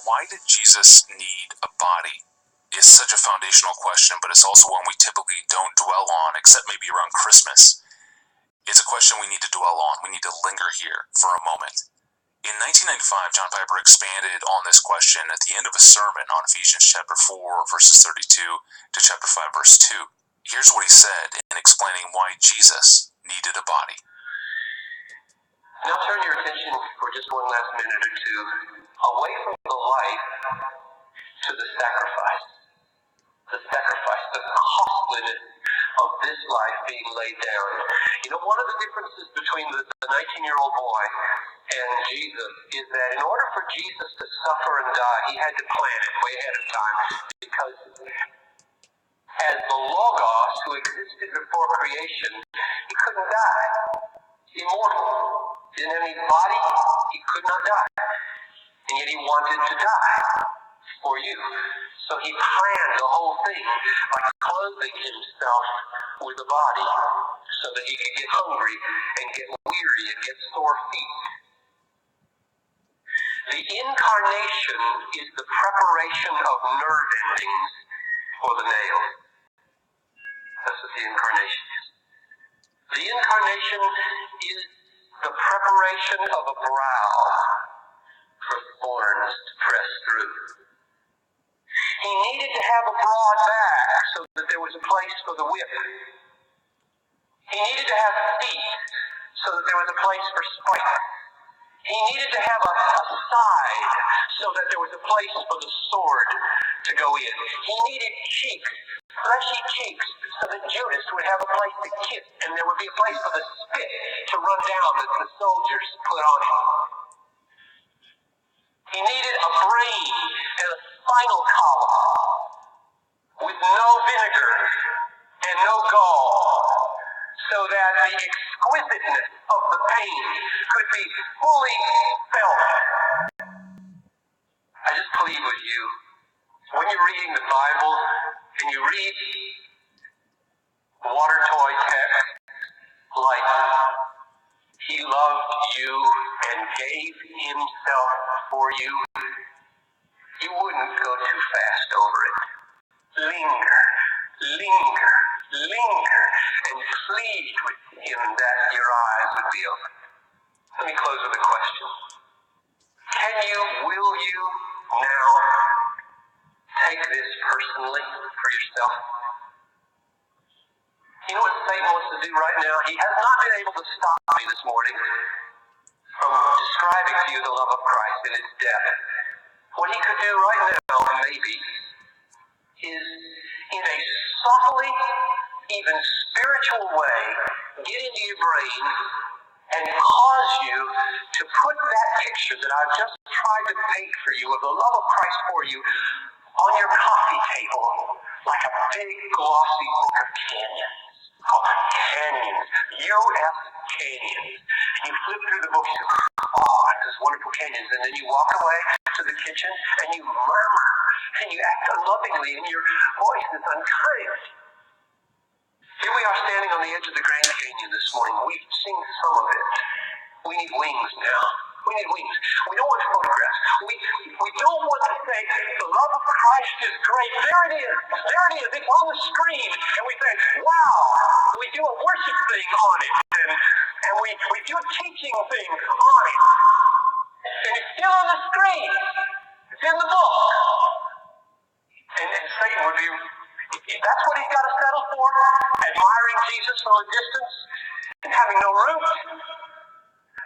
Why did Jesus need a body? Is such a foundational question, but it's also one we typically don't dwell on, except maybe around Christmas. It's a question we need to dwell on. We need to linger here for a moment. In 1995, John Piper expanded on this question at the end of a sermon on Ephesians chapter 4, verses 32 to chapter 5, verse 2. Here's what he said in explaining why Jesus needed a body. Now turn your attention for just one last minute or two away from the life to the sacrifice. The sacrifice, the costliness of this life being laid down. You know, one of the differences between the 19-year-old boy and Jesus is that in order for Jesus to suffer and die, he had to plan it way ahead of time, because as the Logos who existed before creation, he couldn't die. Immortal. Didn't have any body, he could not die. And yet he wanted to die for you. So he planned the whole thing by clothing himself with a body so that he could get hungry and get weary and get sore feet. The incarnation is the preparation of nerve endings for the nail. That's what the incarnation is. The incarnation is the preparation of a brow for thorns to press through. He needed to have a broad back so that there was a place for the whip. He needed to have feet so that there was a place for spike. He needed to have a side so that there was a place for the sword to go in. He needed cheeks, fleshy cheeks, so that Judas would have a place to kiss, and there would be a place for the spit to run down that the soldiers put on him. He needed a brain and a spinal column with no vinegar and no gall, so that the exquisiteness of the pain could be fully felt. I just plead with you, when you're reading the Bible and you read water toy text like, he loved you and gave himself for you, you wouldn't go too fast over it. Linger, linger, linger, and plead with him that your eyes would be open. Let me close with a question. Will you now take this personally for yourself? You know what Satan wants to do right now? He has not been able to stop me this morning from describing to you the love of Christ and its depth. What he could do right now, maybe, is in a subtly, even spiritual way, get into your brain and cause you to put that picture that I've just tried to paint for you of the love of Christ for you on your coffee table like a big glossy book of canyons called Canyons, U.S. Canyons. You flip through the book, you say, oh, those wonderful canyons, and then you walk away to the kitchen and you murmur and you act unlovingly and your voice is unkind. Here we are standing on the edge of the Grand Canyon this morning. We've seen some of it. We need wings now. We need wings. We don't want photographs. We don't want to say, the love of Christ is great. There it is. There it is. It's on the screen. And we say, wow. We do a worship thing on it. And we do a teaching thing on it. And it's still on the screen. It's in the book. And Satan would be, if that's what he's got to settle for, admiring Jesus from a distance and having no root,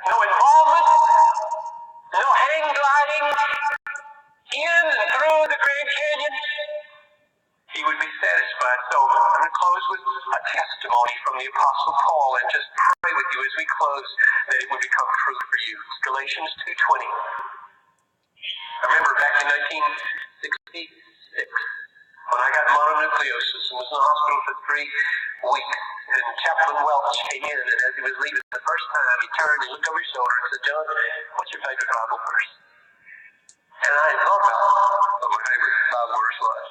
no involvement, no hang gliding in and through the Grand Canyon, he would be satisfied. So I'm going to close with a testimony from the Apostle Paul and just pray with you as we close that it would become true for you. It's Galatians 2:20. I remember back in 1966 when I got mononucleosis and was in the hospital for 3 weeks. And Chaplain Welch came in, and as he was leaving the first time, he turned and looked over his shoulder and said, John, what's your favorite Bible verse? And I hadn't thought about what my favorite Bible verse was.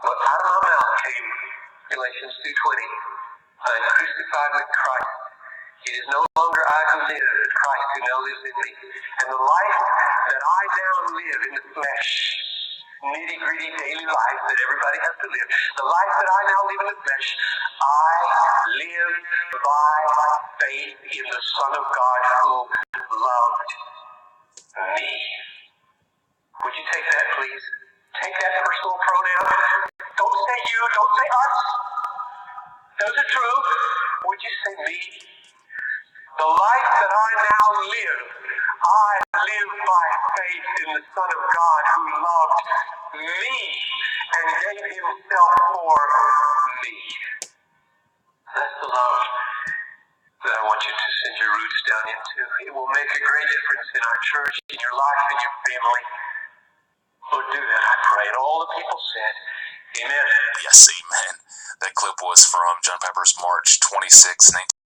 But out of my mouth came Galatians 2:20. I am crucified with Christ. It is no longer I who live, but Christ who now lives in me. And the life that I now live in the flesh, nitty-gritty daily life that everybody has to live, the life that I now live in the flesh, I live by faith in the Son of God who loved me. Would you take that, please? Take that personal pronoun. Don't say you, don't say us. Those are true. Would you say me? The life that I now live, I live by faith in the Son of God who loved me and gave himself for me. That's the love that I want you to send your roots down into. It will make a great difference in our church, in your life, in your family. Lord, do that, I pray. And all the people said, amen. Yes, amen. That clip was from John Piper's March 26,